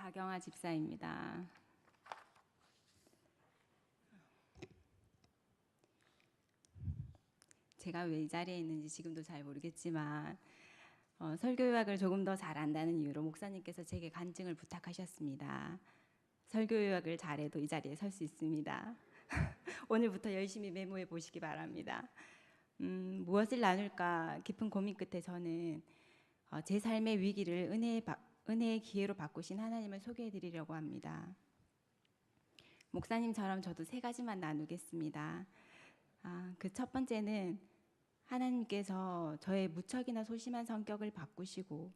박영아 집사입니다. 제가 왜 이 자리에 있는지 지금도 잘 모르겠지만 설교 요약을 조금 더 잘 안다는 이유로 목사님께서 제게 간증을 부탁하셨습니다. 설교 요약을 잘해도 이 자리에 설 수 있습니다. 오늘부터 열심히 메모해 보시기 바랍니다. 무엇을 나눌까 깊은 고민 끝에 저는 제 삶의 위기를 은혜의 기회로 바꾸신 하나님을 소개해 드리려고 합니다. 목사님처럼 저도 세 가지만 나누겠습니다. 그 첫 번째는 하나님께서 저의 무척이나 소심한 성격을 바꾸시고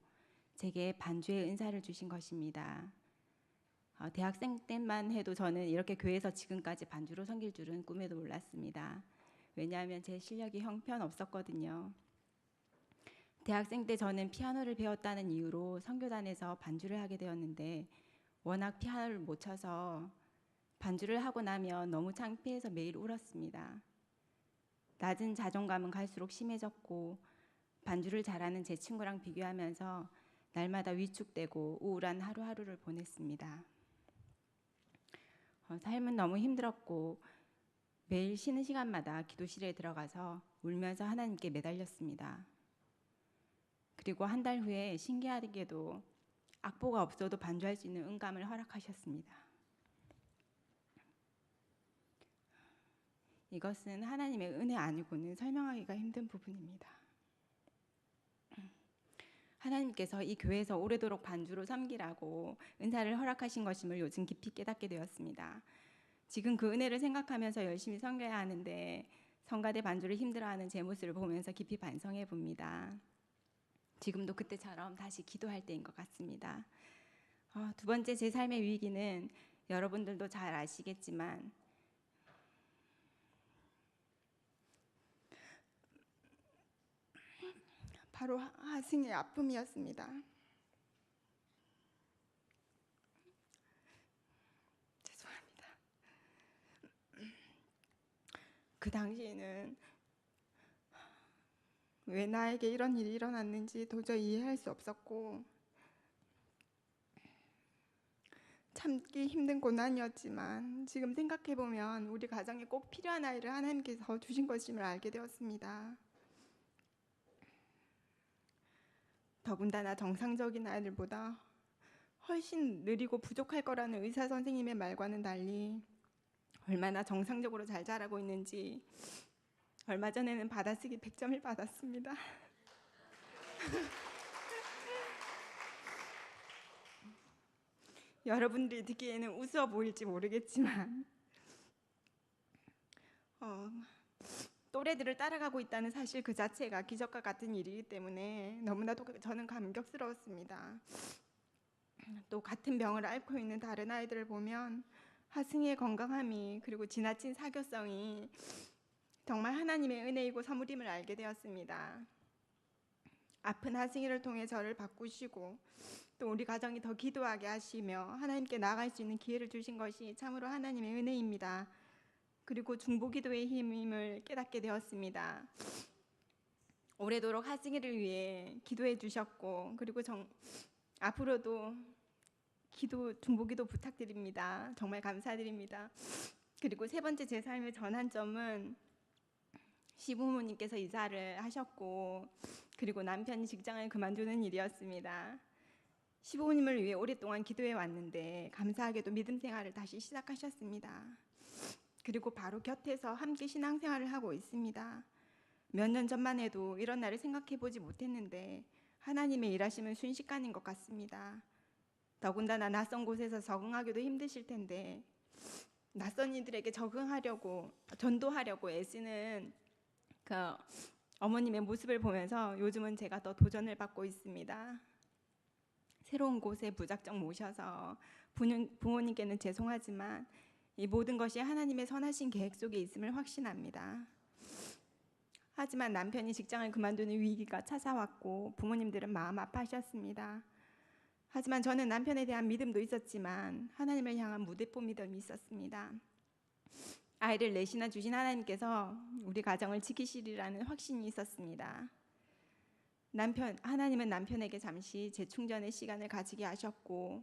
제게 반주의 은사를 주신 것입니다. 대학생 때만 해도 저는 이렇게 교회에서 지금까지 반주로 섬길 줄은 꿈에도 몰랐습니다. 왜냐하면 제 실력이 형편없었거든요. 대학생 때 저는 피아노를 배웠다는 이유로 선교단에서 반주를 하게 되었는데 워낙 피아노를 못 쳐서 반주를 하고 나면 너무 창피해서 매일 울었습니다. 낮은 자존감은 갈수록 심해졌고 반주를 잘하는 제 친구랑 비교하면서 날마다 위축되고 우울한 하루하루를 보냈습니다. 삶은 너무 힘들었고 매일 쉬는 시간마다 기도실에 들어가서 울면서 하나님께 매달렸습니다. 그리고 한 달 후에 신기하게도 악보가 없어도 반주할 수 있는 음감을 허락하셨습니다. 이것은 하나님의 은혜 아니고는 설명하기가 힘든 부분입니다. 하나님께서 이 교회에서 오래도록 반주로 섬기라고 은사를 허락하신 것임을 요즘 깊이 깨닫게 되었습니다. 지금 그 은혜를 생각하면서 열심히 섬겨야 하는데 성가대 반주를 힘들어하는 제 모습을 보면서 깊이 반성해 봅니다. 지금도 그때처럼 다시 기도할 때인 것 같습니다. 두 번째 제 삶의 위기는 여러분들도 잘 아시겠지만 바로 하승의 아픔이었습니다. 죄송합니다. 그 당시에는 왜 나에게 이런 일이 일어났는지 도저히 이해할 수 없었고 참기 힘든 고난이었지만 지금 생각해보면 우리 가정에 꼭 필요한 아이를 하나님께서 주신 것임을 알게 되었습니다. 더군다나 정상적인 아이들보다 훨씬 느리고 부족할 거라는 의사 선생님의 말과는 달리 얼마나 정상적으로 잘 자라고 있는지 얼마 전에는 받아쓰기 100점을 받았습니다. 여러분들이 듣기에는 우스워 보일지 모르겠지만 또래들을 따라가고 있다는 사실 그 자체가 기적과 같은 일이기 때문에 너무나도 저는 감격스러웠습니다. 또 같은 병을 앓고 있는 다른 아이들을 보면 하승이의 건강함이 그리고 지나친 사교성이 정말 하나님의 은혜이고 선물임을 알게 되었습니다. 아픈 하승이를 통해 저를 바꾸시고 또 우리 가정이 더 기도하게 하시며 하나님께 나아갈 수 있는 기회를 주신 것이 참으로 하나님의 은혜입니다. 그리고 중보기도의 힘임을 깨닫게 되었습니다. 오래도록 하승이를 위해 기도해 주셨고 그리고 앞으로도 중보기도 부탁드립니다. 정말 감사드립니다. 그리고 세 번째 제 삶의 전환점은 시부모님께서 이사를 하셨고 그리고 남편이 직장을 그만두는 일이었습니다. 시부모님을 위해 오랫동안 기도해 왔는데 감사하게도 믿음 생활을 다시 시작하셨습니다. 그리고 바로 곁에서 함께 신앙생활을 하고 있습니다. 몇 년 전만 해도 이런 날을 생각해 보지 못했는데 하나님의 일하심은 순식간인 것 같습니다. 더군다나 낯선 곳에서 적응하기도 힘드실 텐데 낯선 이들에게 적응하려고 전도하려고 애쓰는 그 어머님의 모습을 보면서 요즘은 제가 더 도전을 받고 있습니다. 새로운 곳에 무작정 모셔서 부모님께는 죄송하지만 이 모든 것이 하나님의 선하신 계획 속에 있음을 확신합니다. 하지만 남편이 직장을 그만두는 위기가 찾아왔고 부모님들은 마음 아파하셨습니다. 하지만 저는 남편에 대한 믿음도 있었지만 하나님을 향한 무대포 믿음이 있었습니다. 아이를 넷이나 주신 하나님께서 우리 가정을 지키시리라는 확신이 있었습니다. 하나님은 남편에게 잠시 재충전의 시간을 가지게 하셨고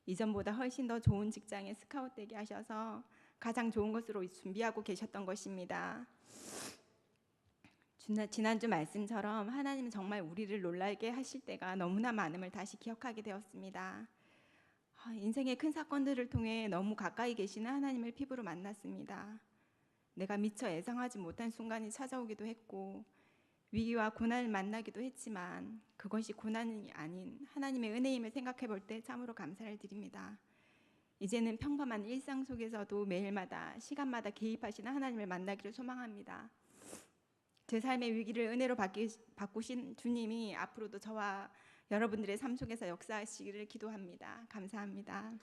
이전보다 훨씬 더 좋은 직장에 스카웃되게 하셔서 가장 좋은 것으로 준비하고 계셨던 것입니다. 지난주 말씀처럼 하나님은 정말 우리를 놀라게 하실 때가 너무나 많음을 다시 기억하게 되었습니다. 인생의 큰 사건들을 통해 너무 가까이 계시는 하나님을 피부로 만났습니다. 내가 미처 예상하지 못한 순간이 찾아오기도 했고 위기와 고난을 만나기도 했지만 그것이 고난이 아닌 하나님의 은혜임을 생각해 볼 때 참으로 감사를 드립니다. 이제는 평범한 일상 속에서도 매일마다 시간마다 개입하시는 하나님을 만나기를 소망합니다. 제 삶의 위기를 은혜로 바꾸신 주님이 앞으로도 저와 여러분들의 삶 속에서 역사하시기를 기도합니다. 감사합니다.